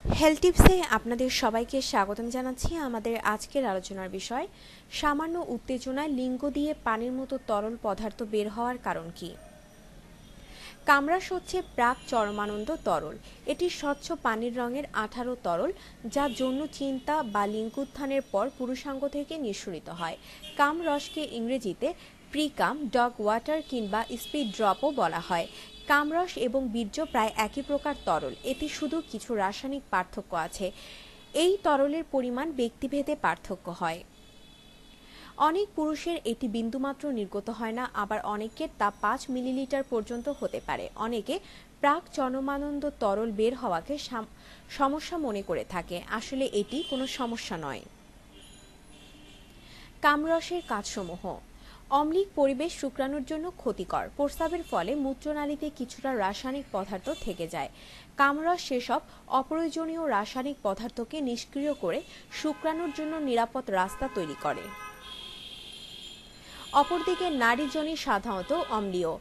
Health টিপসে আপনাদের সবাইকে স্বাগতম জানাচ্ছি। আমাদের আজকের আলোচনার বিষয়, সামান্য উত্তেজনায় লিঙ্গ দিয়ে পানির মতো তরল পদার্থ বের হওয়ার কারণ কি। কামরাস হচ্ছে প্রাক চরমানন্দ তরল। এটি স্বচ্ছ পানির রঙের আঠালো তরল, যা যৌন চিন্তা বা লিঙ্গোত্থানের পর পুরুষাঙ্গ থেকে নিঃসরিত হয়। কামরসকে ইংরেজিতে প্রিকাম, ডগ ওয়াটার কিংবা স্পিড ড্রপও বলা হয়। কামরস এবং বীর্য প্রায় একই প্রকার তরল, এতে শুধু কিছু রাসায়নিক পার্থক্য আছে। এই তরলের পরিমাণ ব্যক্তিভেদে পার্থক্য হয়। অনেক পুরুষের এটি বিন্দুমাত্র নির্গত হয় না, আবার অনেকের তা 5 মিলিলিটার পর্যন্ত হতে পারে। অনেকে প্রাক চরমানন্দ তরল বের হওয়াকে সমস্যা মনে করে থাকে। আসলে এটি কোনো সমস্যা নয়। কামরসের কাজসমূহ: অম্লিক পরিবেশ শুক্রাণুর জন্য ক্ষতিকর। প্রস্রাবের ফলে মূত্রনালীতে কিছুটা রাসায়নিক পদার্থ থেকে যায়। কামরস সেসব অপ্রয়োজনীয় রাসায়নিক পদার্থকে নিষ্ক্রিয় করে শুক্রাণুর জন্য নিরাপদ রাস্তা তৈরি করে। অপরদিকে নারী যোনি সাধারণত অম্লীয়,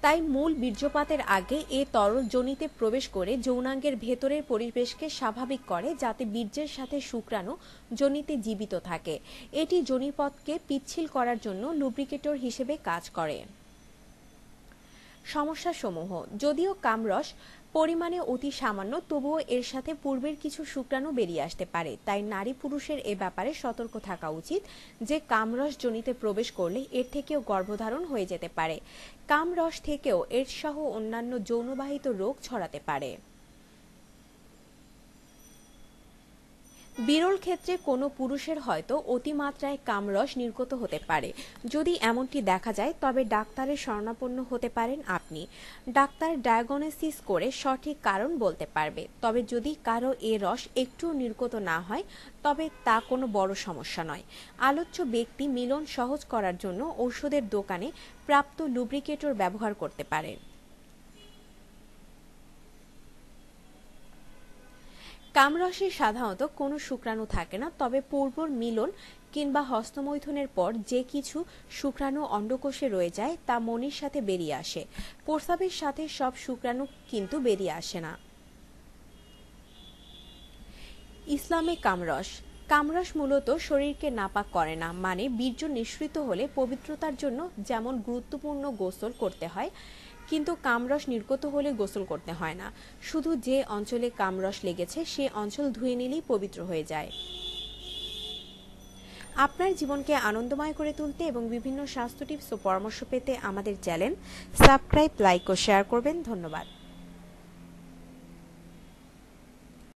তাই মূল বীর্যপাতের আগে এ তরল যোনিতে প্রবেশ করে যৌনাঙ্গের ভেতরের পরিবেশকে স্বাভাবিক করে, যাতে বীর্যের সাথে শুক্রাণু যোনিতে জীবিত থাকে। এটি যোনিপথকে পিচ্ছিল করার জন্য লুব্রিকেটর হিসেবে কাজ করে। সমস্যাসমূহ: যদিও কামরস পরিমাণে অতি সামান্য, তবুও এর সাথে পূর্বের কিছু শুক্রাণু বেরিয়ে আসতে পারে। তাই নারী পুরুষের এ ব্যাপারে সতর্ক থাকা উচিত যে কামরস যোনিতে প্রবেশ করলে এর থেকেও গর্ভধারণ হয়ে যেতে পারে। কামরস থেকেও এইডস সহ অন্যান্য যৌনবাহিত রোগ ছড়াতে পারে। বিরল ক্ষেত্রে কোনো পুরুষের হয়তো অতিমাত্রায় কামরস নির্গত হতে পারে। যদি এমনটি দেখা যায়, তবে ডাক্তারের শরণাপন্ন হতে পারেন আপনি। ডাক্তার ডায়াগনোসিস করে সঠিক কারণ বলতে পারবে। তবে যদি কারো এ রস একটুও নির্গত না হয়, তবে তা কোনো বড় সমস্যা নয়। আলোচ্য ব্যক্তি মিলন সহজ করার জন্য ঔষধের দোকানে প্রাপ্ত লুব্রিকেটর ব্যবহার করতে পারেন। কামরসে সাধারণত কোনো শুক্রাণু থাকে না, তবে পূর্বর মিলন কিংবা হস্তমৈথুনের পর যে কিছু শুক্রাণু অন্ডকোষে রয়ে যায়, তা মনির সাথে বেরিয়ে আসে। প্রস্রাবের সাথে সব শুক্রাণু কিন্তু বেরিয়ে আসে না। ইসলামে কামরস: কামরস মূলত শরীরকে নাপাক করে না, মানে বীর্য নিঃসৃত হলে পবিত্রতার জন্য যেমন গুরুত্বপূর্ণ গোসল করতে হয়, কিন্তু কামরস নির্গত হলে গোসল করতে হয় না। শুধু যে অঞ্চলে কামরস লেগেছে সে অঞ্চল ধুয়ে নিলেই পবিত্র হয়ে যায়। আপনার জীবনকে আনন্দময় করে তুলতে এবং বিভিন্ন স্বাস্থ্য টিপস ও পরামর্শ পেতে আমাদের চ্যানেল সাবস্ক্রাইব, লাইক ও শেয়ার করবেন। ধন্যবাদ।